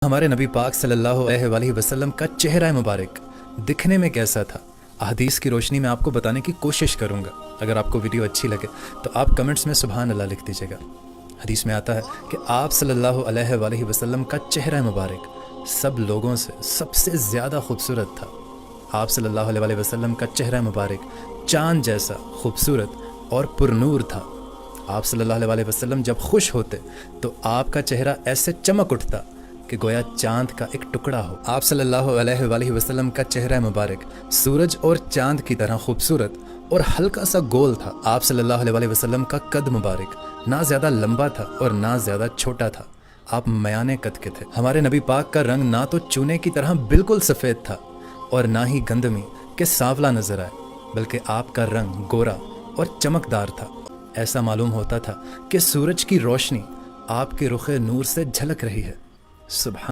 हमारे नबी पाक सल्लल्लाहु अलैहि वसल्लम का चेहरा मुबारक दिखने में कैसा था, अहदीस की रोशनी में आपको बताने की कोशिश करूँगा। अगर आपको वीडियो अच्छी लगे तो आप कमेंट्स में सुभान अल्लाह लिख दीजिएगा। हदीस में आता है कि आप सल्लल्लाहु अलैहि वसल्लम का चेहरा मुबारक सब लोगों से सबसे ज़्यादा खूबसूरत था। आप सल्लल्लाहु अलैहि वसल्लम का चेहरा मुबारक चाँद जैसा खूबसूरत और पुरनूर था। आप सल्लल्लाहु अलैहि वसल्लम जब खुश होते तो आपका चेहरा ऐसे चमक उठता कि गोया चाँद का एक टुकड़ा हो। आप सल्लल्लाहु अलैहि वसल्लम का चेहरा मुबारक सूरज और चाँद की तरह खूबसूरत और हल्का सा गोल था। आप सल्लल्लाहु अलैहि वसल्लम का कद मुबारक ना ज़्यादा लंबा था और ना ज़्यादा छोटा था। आप मयाने कद के थे। हमारे नबी पाक का रंग ना तो चूने की तरह बिल्कुल सफ़ेद था और ना ही गंदमी के सांवला नजर आए, बल्कि आपका रंग गोरा और चमकदार था। ऐसा मालूम होता था कि सूरज की रोशनी आपके रुखे नूर से झलक रही है। सुभान